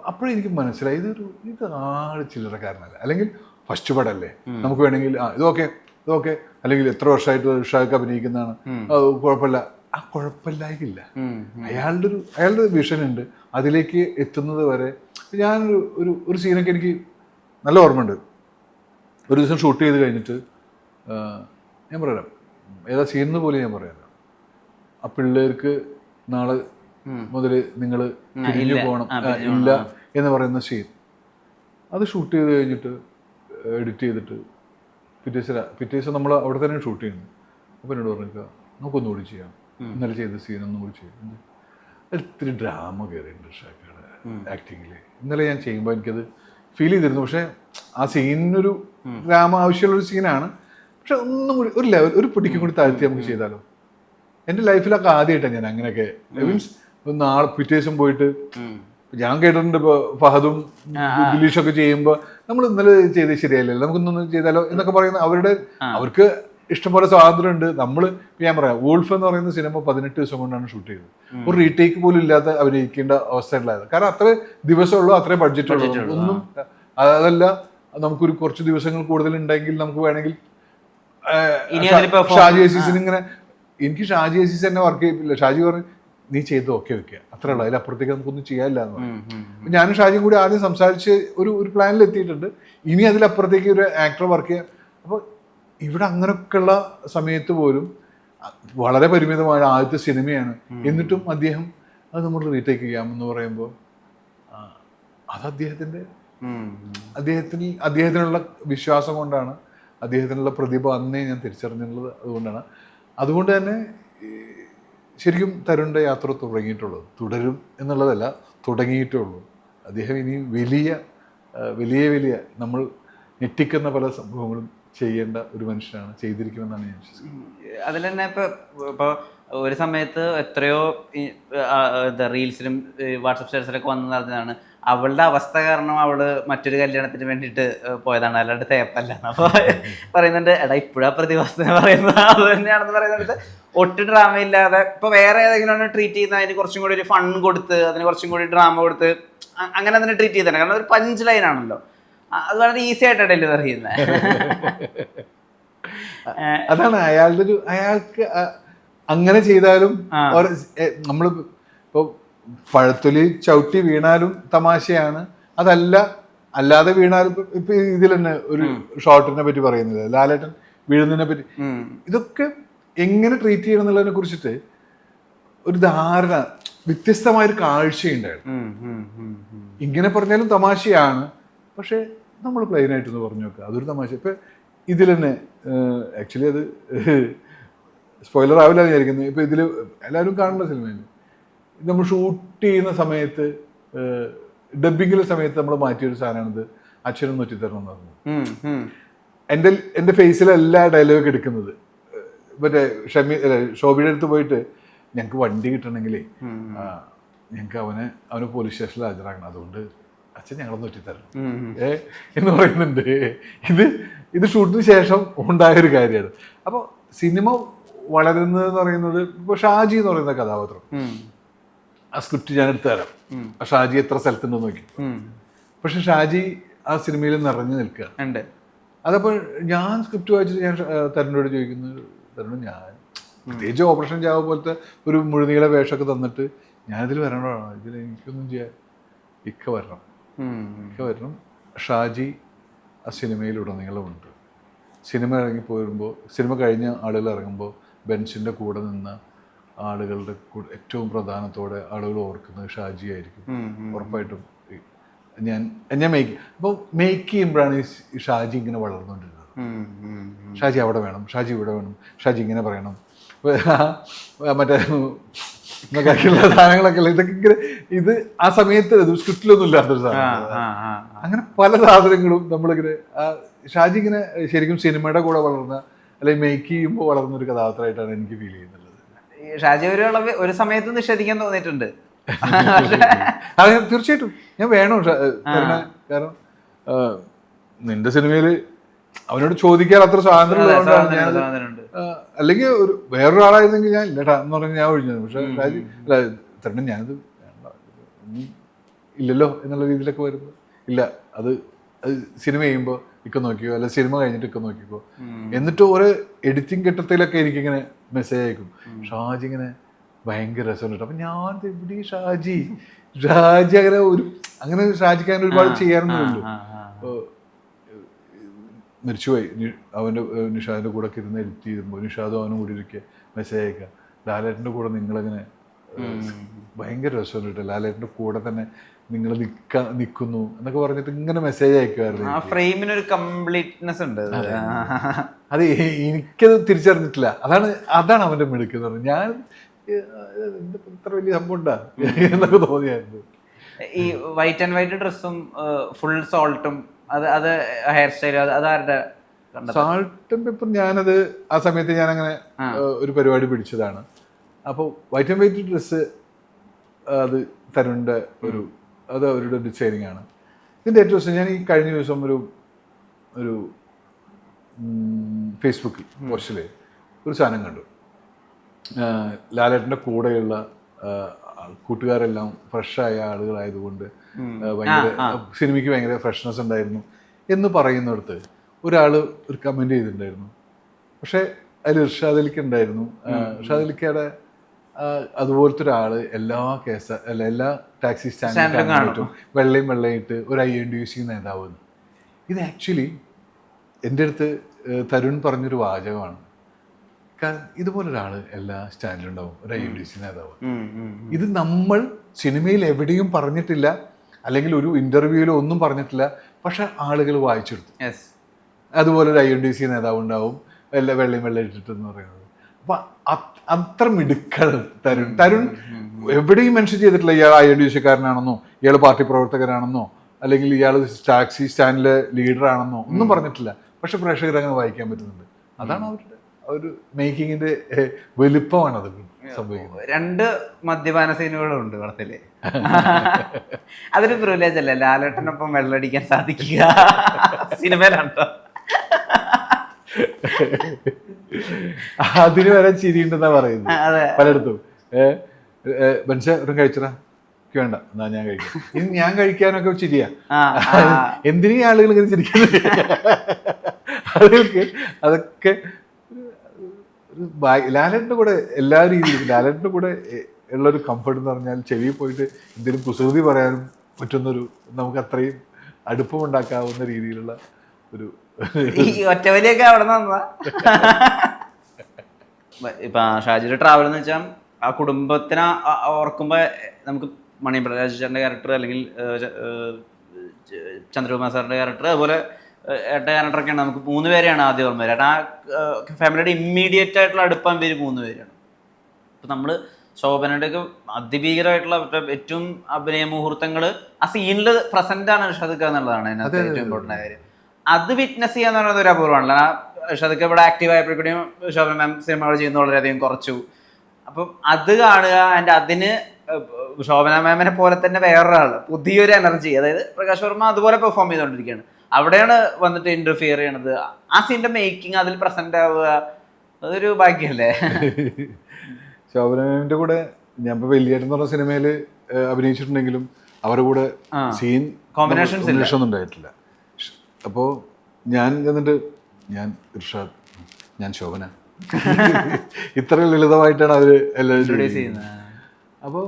അപ്പോഴെനിക്ക് മനസ്സിലായി ഇത് ആള് ചില്ലറക്കാരനല്ല. അല്ലെങ്കിൽ ഫസ്റ്റ് പടല്ലേ, നമുക്ക് വേണമെങ്കിൽ ഇതൊക്കെ അല്ലെങ്കിൽ എത്ര വർഷമായിട്ട് ഷാക്ക് അഭിനയിക്കുന്നതാണ്, കുഴപ്പമില്ല. ആ കുഴപ്പമില്ലായില്ല. അയാളുടെ വിഷൻ ഉണ്ട്. അതിലേക്ക് എത്തുന്നത് വരെ ഒരു സീനൊക്കെ എനിക്ക് നല്ല ഓർമ്മയുണ്ട്. ഒരു ദിവസം ഷൂട്ട് ചെയ്ത് കഴിഞ്ഞിട്ട് ഞാൻ പറയാം ഏതാ സീനെന്ന് പോലും ഞാൻ പറയാം. ആ പിള്ളേർക്ക് നാളെ മുതൽ നിങ്ങൾ തിരിഞ്ഞു പോകണം ഇല്ല എന്ന് പറയുന്ന സീൻ, അത് ഷൂട്ട് ചെയ്ത് കഴിഞ്ഞിട്ട് എഡിറ്റ് ചെയ്തിട്ട് പിറ്റേ ദിവസം നമ്മൾ അവിടെ തന്നെ ഷൂട്ട് ചെയ്യുന്നു. അപ്പോൾ എന്നോട് പറഞ്ഞേക്കുക നമുക്കൊന്നുകൂടി ചെയ്യാം, ഇന്നലെ ചെയ്ത സീൻ ഒന്നുകൂടി ചെയ്യാം. ഒത്തിരി ഡ്രാമ കയറിയിട്ടുണ്ട് ഷാക്കയുടെ ആക്ടിങ്ങിൽ. ഇന്നലെ ഞാൻ ചെയ്യുമ്പോൾ എനിക്കത് ഫീൽ ചെയ്തിരുന്നു. പക്ഷേ ആ സീനിനൊരു ഡ്രാമ ആവശ്യമുള്ളൊരു സീനാണ്. പക്ഷെ ഒന്നും കൂടി ഒരു ലെവൽ, ഒരു പൊടിക്കും കൂടി താഴ്ത്തി നമുക്ക് ചെയ്താലോ. എൻ്റെ ലൈഫിലൊക്കെ ആദ്യമായിട്ടാണ് ഞാൻ അങ്ങനെയൊക്കെ, മീൻസ് നാളെ പിറ്റേ ദിവസം പോയിട്ട് ഞാൻ കേട്ടിട്ടുണ്ട് ഇപ്പോൾ ഫഹദും ദിലീഷൊക്കെ ചെയ്യുമ്പോൾ നമ്മൾ ഇന്നലെ ചെയ്ത് ശരിയല്ലല്ലോ, നമുക്കൊന്നും ചെയ്താലോ എന്നൊക്കെ പറയുന്ന അവർക്ക് ഇഷ്ടംപോലെ സ്വാതന്ത്ര്യം ഉണ്ട്. ഞാൻ പറയാം വൂൾഫ് എന്ന് പറയുന്ന സിനിമ 18 ദിവസം കൊണ്ടാണ് ഷൂട്ട് ചെയ്തത്. ഒരു റീടേക്ക് പോലും ഇല്ലാതെ അഭിനയിക്കേണ്ട അവസ്ഥയുണ്ടായത്. കാരണം അത്രേ ദിവസമുള്ളൂ, അത്രേ ബഡ്ജറ്റുള്ളൂ. ഒന്നും അതല്ല, നമുക്കൊരു കുറച്ച് ദിവസങ്ങൾ കൂടുതൽ ഉണ്ടെങ്കിൽ നമുക്ക് വേണമെങ്കിൽ ഷാജി അസീസിന് ഇങ്ങനെ, എനിക്ക് ഷാജി അസീസ് തന്നെ വർക്ക് ചെയ്യില്ല. ഷാജി പറഞ്ഞു നീ ചെയ്ത് ഓക്കെ വെക്കുക, അത്രേ ഉള്ളൂ, അതിലപ്പുറത്തേക്ക് നമുക്കൊന്നും ചെയ്യാനില്ല എന്ന് പറഞ്ഞു. ഞാനും ഷാജിയും കൂടി ആദ്യം സംസാരിച്ച് ഒരു പ്ലാനിൽ എത്തിയിട്ടുണ്ട്. ഇനി അതിലപ്പുറത്തേക്ക് ഒരു ആക്ടർ വർക്ക് ചെയ്യാം. അപ്പോൾ ഇവിടെ അങ്ങനെയൊക്കെയുള്ള സമയത്ത് പോലും വളരെ പരിമിതമായ ആദ്യത്തെ സിനിമയാണ്. എന്നിട്ടും അദ്ദേഹം അത് നമ്മൾ റീടേക്ക് ചെയ്യാമെന്ന് പറയുമ്പോൾ അത് അദ്ദേഹത്തിനുള്ള വിശ്വാസം കൊണ്ടാണ്, അദ്ദേഹത്തിനുള്ള പ്രതിഭ അന്നേ ഞാൻ തിരിച്ചറിഞ്ഞുള്ളത് അതുകൊണ്ടാണ്. അതുകൊണ്ട് തന്നെ ശരിക്കും തരുണിൻ്റെ യാത്ര തുടങ്ങിയിട്ടുള്ളത്, തുടരും എന്നുള്ളതല്ല, തുടങ്ങിയിട്ടേ ഉള്ളൂ. അദ്ദേഹം ഇനി വലിയ നമ്മൾ ഞെട്ടിക്കുന്ന പല സംഭവങ്ങളും ചെയ്യേണ്ട ഒരു മനുഷ്യനാണ്, ചെയ്തിരിക്കുമെന്നാണ് ഞാൻ വിശ്വസിക്കുന്നത്. അതിൽ തന്നെ ഇപ്പോൾ ഒരു സമയത്ത് എത്രയോ റീൽസിലും വാട്സപ്പ് സ്റ്റാറ്റസിലൊക്കെ വന്നു നടന്നതാണ് അവളുടെ അവസ്ഥ കാരണം അവള് മറ്റൊരു കല്യാണത്തിന് വേണ്ടിയിട്ട് പോയതാണ്, അല്ലാണ്ട് തേപ്പല്ല. അപ്പോൾ പറയുന്നുണ്ട് എടാ ഇപ്പോഴാ പ്രതിഭാസത്തിന് പറയുന്നത് അത് തന്നെയാണെന്ന് പറയുന്നത്. ഒട്ടും ഡ്രാമ ഇല്ലാതെ ഇപ്പോൾ വേറെ ഏതെങ്കിലും ട്രീറ്റ് ചെയ്യുന്ന അതിന് കുറച്ചും കൂടി ഒരു ഫൺ കൊടുത്ത് അതിന് കുറച്ചും കൂടി ഡ്രാമ കൊടുത്ത് അങ്ങനെ അതിനെ ട്രീറ്റ് ചെയ്തതാണ്. കാരണം ഒരു പഞ്ച് ലൈൻ ആണല്ലോ, അത് വളരെ ഈസി ആയിട്ട് ഡെലിവർ ചെയ്യുന്നത്. അതാണ് അയാൾക്ക് അങ്ങനെ ചെയ്താലും നമ്മൾ ഇപ്പോൾ പഴത്തൊലി ചവിട്ടി വീണാലും തമാശയാണ്, അല്ലാതെ വീണാലും ഇപ്പൊ ഇതിൽ തന്നെ ഒരു ഷോട്ടിനെ പറ്റി പറയുന്നില്ല, ലാലേട്ടൻ വീഴുന്നതിനെ പറ്റി. ഇതൊക്കെ എങ്ങനെ ട്രീറ്റ് ചെയ്യണം എന്നുള്ളതിനെ കുറിച്ചിട്ട് ഒരു ധാരണ, വ്യത്യസ്തമായൊരു കാഴ്ചയുണ്ടായിരുന്നു. ഇങ്ങനെ പറഞ്ഞാലും തമാശയാണ്, പക്ഷെ നമ്മൾ പ്ലെയിനായിട്ടൊന്ന് പറഞ്ഞു നോക്കുക, അതൊരു തമാശ. ഇപ്പം ഇതിൽ തന്നെ ആക്ച്വലി അത് സ്പോയിലർ ആവില്ല വിചാരിക്കുന്നത്. ഇപ്പം ഇതിൽ എല്ലാവരും കാണുന്ന സിനിമയാണ്. നമ്മൾ ഷൂട്ട് ചെയ്യുന്ന സമയത്ത് ഡബിങ്ങിലെ സമയത്ത് നമ്മൾ മാറ്റിയൊരു സാധനമാണിത്, അച്ഛനും നൊറ്റിത്തരണം എന്ന് പറഞ്ഞു. എൻ്റെ ഫേസിലെല്ലാ ഡയലോഗ് എടുക്കുന്നത് മറ്റേ ശോഭിയുടെ അടുത്ത് പോയിട്ട് ഞങ്ങൾക്ക് വണ്ടി കിട്ടണമെങ്കിലേ ഞങ്ങൾക്ക് അവന് പോലീസ് സ്റ്റേഷനിൽ ഹാജരാക്കണം, അതുകൊണ്ട് അച്ഛൻ ഞങ്ങളൊന്ന് ഒറ്റിത്തരണം എന്ന് പറയുന്നുണ്ട്. ഇത് ഷൂട്ടിന് ശേഷം ഉണ്ടായൊരു കാര്യമാണ്. അപ്പോൾ സിനിമ വളരുന്നതെന്ന് പറയുന്നത് ഇപ്പോൾ ഷാജി എന്ന് പറയുന്ന കഥാപാത്രം, ആ സ്ക്രിപ്റ്റ് ഞാൻ എടുത്തു തരാം, ഷാജി എത്ര സ്ഥലത്തുണ്ടെന്ന് നോക്കി. പക്ഷെ ഷാജി ആ സിനിമയിൽ നിറഞ്ഞു നിൽക്കുക. അതപ്പോൾ ഞാൻ സ്ക്രിപ്റ്റ് വായിച്ചിട്ട് ഞാൻ തരുണിനോട് ചോദിക്കുന്നത്, തരുൺ ഞാൻ പ്രത്യേകിച്ച് ഓപ്പറേഷൻ ജാവ പോലത്തെ ഒരു മുഴുനീള വേഷമൊക്കെ തന്നിട്ട് ഞാനിതിൽ വരണോടാണോ, ഇതിൽ എനിക്കൊന്നും ചെയ്യാൻ ഇക്ക വരണം. ഷാജി ആ സിനിമയിലുടനീളമുണ്ട്. സിനിമ ഇറങ്ങിപ്പോരുമ്പോൾ, സിനിമ കഴിഞ്ഞ ആളുകൾ ഇറങ്ങുമ്പോൾ ബെൻസിൻ്റെ കൂടെ നിന്ന ആളുകളുടെ ഏറ്റവും പ്രധാനത്തോടെ ആളുകൾ ഓർക്കുന്നത് ഷാജി ആയിരിക്കും ഉറപ്പായിട്ടും. ഞാൻ അപ്പോൾ മേക്ക് ചെയ്യുമ്പോഴാണ് ഈ ഷാജി ഇങ്ങനെ വളർന്നുകൊണ്ടിരുന്നത്. ഷാജി അവിടെ വേണം, ഷാജി ഇവിടെ വേണം, ഷാജി ഇങ്ങനെ പറയണം, മറ്റേ ുള്ള സാധനങ്ങളൊക്കെ അല്ല ഇതൊക്കെ ഇങ്ങനെ. ഇത് ആ സമയത്ത് സ്ക്രിപ്റ്റിലൊന്നും ഇല്ലാത്തൊരു സാധനം. അങ്ങനെ പല സാധനങ്ങളും നമ്മളിങ്ങനെ ഷാജി ഇങ്ങനെ ശരിക്കും സിനിമയുടെ കൂടെ വളർന്ന, അല്ലെങ്കിൽ മേക്ക് ചെയ്യുമ്പോൾ വളർന്നൊരു കഥാപാത്രമായിട്ടാണ് എനിക്ക് ഫീൽ ചെയ്യുന്നത്. ഷാജി ഒരു സമയത്ത് നിഷേധിക്കാൻ തോന്നിയിട്ടുണ്ട്. അതെ, തീർച്ചയായിട്ടും ഞാൻ വേണം കാരണം നിന്റെ സിനിമയിൽ അവനോട് ചോദിക്കാൻ അത്ര സ്വാതന്ത്ര്യമുള്ളതുകൊണ്ടാണ് ഞാൻ. അല്ലെങ്കിൽ വേറൊരാളായിരുന്നെങ്കിൽ ഞാൻ ഇല്ലട്ടാ എന്ന് പറഞ്ഞ് ഞാൻ ഒഴിഞ്ഞത്. പക്ഷെ ഷാജി തരണം ഞാനിത് വേണ്ട ഇല്ലല്ലോ എന്നുള്ള രീതിയിലൊക്കെ വരുമ്പോൾ ഇല്ല അത് സിനിമ ചെയ്യുമ്പോൾ ഇക്ക നോക്കിയോ, അല്ല സിനിമ കഴിഞ്ഞിട്ട് ഇക്ക നോക്കിക്കോ. എന്നിട്ട് ഓരോ എഡിറ്റിംഗ് ഘട്ടത്തിലൊക്കെ എനിക്കിങ്ങനെ മെസ്സേജ് അയക്കും, ഷാജി ഇങ്ങനെ ഭയങ്കര രസമുണ്ട്. അപ്പം ഞാൻ എവിടെ ഷാജി അങ്ങനെ ഷാജിക്ക് അങ്ങനെ ഒരുപാട് ചെയ്യാനൊന്നുമില്ലല്ലോ. അപ്പോൾ മരിച്ചുപോയി അവൻ്റെ നിഷാദിൻ്റെ കൂടെ ഒക്കെ ഇരുന്ന് എഡിറ്റ് ചെയ്യുമ്പോൾ നിഷാദും അവനും കൂടി ഇരിക്കുക മെസ്സേജ് അയക്കുക, ലാലേട്ടൻ്റെ കൂടെ നിങ്ങളങ്ങനെ ഭയങ്കര രസമുണ്ട്, ലാലേട്ടൻ്റെ കൂടെ തന്നെ നിങ്ങൾ നിൽക്കുന്നു എന്നൊക്കെ പറഞ്ഞിട്ട് ഇങ്ങനെ മെസ്സേജ് അയക്കുമായിരുന്നു. ഫ്രെയിമിനൊരു കംപ്ലീറ്റ്നെസ് ഉണ്ട്. അത് എനിക്കത് തിരിച്ചറിഞ്ഞിട്ടില്ല. അതാണ് അവൻ്റെ മിടുക്ക് എന്ന് പറഞ്ഞത്. ഞാൻ ഇത്ര വലിയ സംഭവം ഉണ്ടാ എന്നൊക്കെ തോന്നിയായിരുന്നു. ഈ വൈറ്റ് ആൻഡ് വൈറ്റ് ഡ്രസ്സും ഫുൾ സോൾട്ടും അത് ഹെയർ സ്റ്റൈലും അതാരുടെ? സാൾട്ടും പെപ്പറും ഞാനത് ആ സമയത്ത് ഞാനങ്ങനെ ഒരു പരിപാടി പിടിച്ചതാണ്. അപ്പോൾ വൈറ്റ് ആൻഡ് വൈറ്റ് ഡ്രസ്സ് അത് തരുണിൻ്റെ അത് അവരുടെ ഡിസൈനിങ് ആണ്. ഇതിൻ്റെ ഏറ്റവും ദിവസം ഞാൻ ഈ കഴിഞ്ഞ ദിവസം ഒരു ഫേസ്ബുക്ക് പോസ്റ്റിൽ ഒരു സാധനം കണ്ടു. ലാലേട്ടൻ്റെ കൂടെയുള്ള കൂട്ടുകാരെല്ലാം ഫ്രഷായ ആളുകളായതുകൊണ്ട് ഭയങ്കര സിനിമയ്ക്ക് ഭയങ്കര ഫ്രഷ്നെസ് ഉണ്ടായിരുന്നു എന്ന് പറയുന്നിടത്ത് ഒരാൾ ഒരു കമൻറ്റ് ചെയ്തിട്ടുണ്ടായിരുന്നു. പക്ഷേ അതിൽ ഇർഷാദ് അലിക്ക് ഉണ്ടായിരുന്നു. ഇർഷാദ് അലിക്കയുടെ അതുപോലത്തെ ഒരാൾ എല്ലാ ടാക്സി സ്റ്റാൻഡിലും വെള്ളയിട്ട് ഒരു INDUC നേതാവ്. ഇത് ആക്ച്വലി എൻ്റെ അടുത്ത് തരുൺ പറഞ്ഞൊരു വാചകമാണ്. കാരണം ഇതുപോലൊരാൾ എല്ലാ സ്റ്റാൻഡിലുണ്ടാവും, ഒരു INDUC നേതാവ്. ഇത് നമ്മൾ സിനിമയിൽ എവിടെയും പറഞ്ഞിട്ടില്ല, അല്ലെങ്കിൽ ഒരു ഇൻ്റർവ്യൂവിലോ ഒന്നും പറഞ്ഞിട്ടില്ല. പക്ഷെ ആളുകൾ വായിച്ചെടുത്തു. അതുപോലെ ഒരു INDUC നേതാവ് ഉണ്ടാവും, വെള്ളയിട്ടിട്ടെന്ന് പറയുന്നത്. അപ്പം അത്ര മിടുക്കാണ് തരുൺ. എവിടെയും മെൻഷൻ ചെയ്തിട്ടില്ല ഇയാൾ INDUC-കാരനാണെന്നോ, ഇയാൾ പാർട്ടി പ്രവർത്തകനാണെന്നോ, അല്ലെങ്കിൽ ഇയാൾ ടാക്സി സ്റ്റാൻഡിലെ ലീഡറാണെന്നോ ഒന്നും പറഞ്ഞിട്ടില്ല. പക്ഷെ പ്രേക്ഷകർ അങ്ങനെ വായിക്കാൻ പറ്റുന്നുണ്ട്. അതാണ് അവരുടെ ഒരു മേക്കിങ്ങിന്റെ വലുപ്പമാണ് അത് സംഭവിക്കുന്നത്. 2 മദ്യപാന സീനുകളും ഉണ്ട് പടത്തില്. അതൊരു പ്രിവിലേജ് അല്ലേ, ലാലേട്ടനൊപ്പം വെള്ളടിക്കാൻ സാധിക്കുക സിനിമയിലാണോ? അതിന് വരെ ചിരിയുണ്ടെന്നാ പറയുന്നത് പലയിടത്തും. മനുഷ്യരും കഴിച്ചടാ, വേണ്ട എന്നാ ഞാൻ കഴിക്കാം, ഇനി ഞാൻ കഴിക്കാനൊക്കെ ചിരിയാ. എന്തിനീ ആളുകൾ ഇങ്ങനെ ചിരിക്കുന്നത്? അതൊക്കെ ലാലേട്ടൻ്റെ കൂടെ എല്ലാ രീതിയിലും ലാലേട്ടൻ്റെ കൂടെ ഉള്ളൊരു കംഫർട്ട് എന്ന് പറഞ്ഞാൽ ചെവിയിൽ പോയിട്ട് എന്തെങ്കിലും കുസൃതി പറയാനും പറ്റുന്നൊരു, നമുക്ക് അത്രയും അടുപ്പമുണ്ടാക്കാവുന്ന രീതിയിലുള്ള ഒരു ഒറ്റവലിയൊക്കെ അവിടെ നിന്ന്. ഇപ്പൊ ഷാജിയുടെ ട്രാവൽ എന്ന് വെച്ചാൽ ആ കുടുംബത്തിനെ ഓർക്കുമ്പോ നമുക്ക് മണിപ്രകാശ് ചേട്ടൻ്റെ ക്യാരക്ടർ, അല്ലെങ്കിൽ ചന്ദ്രകുമാർ സാറിന്റെ ക്യാരക്ടർ, അതുപോലെ ഏട്ട ക്യാരക്ടറൊക്കെയാണ്. നമുക്ക് 3 പേരെയാണ് ആദ്യം ഓർമ്മ വരാം. ആ ഫാമിലിയുടെ ഇമ്മീഡിയറ്റ് ആയിട്ടുള്ള അടുപ്പം പേര് 3 പേരാണ്. ഇപ്പം നമ്മൾ ശോഭനയുടെയൊക്കെ അതിഭീകരമായിട്ടുള്ള ഏറ്റവും അഭിനയ മുഹൂർത്തങ്ങൾ ആ സീനിൽ പ്രസന്റ് ആണ് ഷാദിക്ക എന്നുള്ളതാണ് അതിനകത്ത് ഏറ്റവും ഇമ്പോർട്ടൻ്റ് ആയ കാര്യം. അത് വിറ്റ്നസ് ചെയ്യാന്ന് പറയുന്നത് ഒരു അപൂർവമാണല്ലോ. ഷാദിക്ക ഇവിടെ ആക്റ്റീവ് ആയപ്പോഴേക്കും ശോഭന മാം സിനിമകൾ ചെയ്യുന്ന വളരെയധികം കുറച്ചു. അപ്പം അത് കാണുക, ആൻഡ് അതിന് ശോഭന മാമിനെ പോലെ തന്നെ വേറൊരാൾ പുതിയൊരു എനർജി, അതായത് പ്രകാശ് വർമ്മ അതുപോലെ പെർഫോം ചെയ്തുകൊണ്ടിരിക്കുകയാണ്. അവിടെയാണ് വന്നിട്ട് ഇന്റർഫിയർ ചെയ്യണത്. ആ സീൻ്റെ മേക്കിംഗ്, അതിൽ പ്രസന്റ് ആവുക, അതൊരു ഭാഗ്യമല്ലേ. ശോഭന മാമിന്റെ കൂടെ ഞാൻ ഇപ്പൊ വെള്ളിയേട്ടൻ എന്ന് പറഞ്ഞ സിനിമയിൽ അഭിനയിച്ചിട്ടുണ്ടെങ്കിലും അവരുടെ കൂടെ സീൻ കോമ്പിനേഷൻസ് ഒന്നും ഉണ്ടായിട്ടില്ല. അപ്പോൾ ഞാൻ എന്നിട്ട് ഞാൻ ഇർഷാദ്, ഞാൻ ശോഭന, ഇത്ര ലളിതമായിട്ടാണ് അവർ എല്ലാവരും ചെയ്യുന്നത്. അപ്പോൾ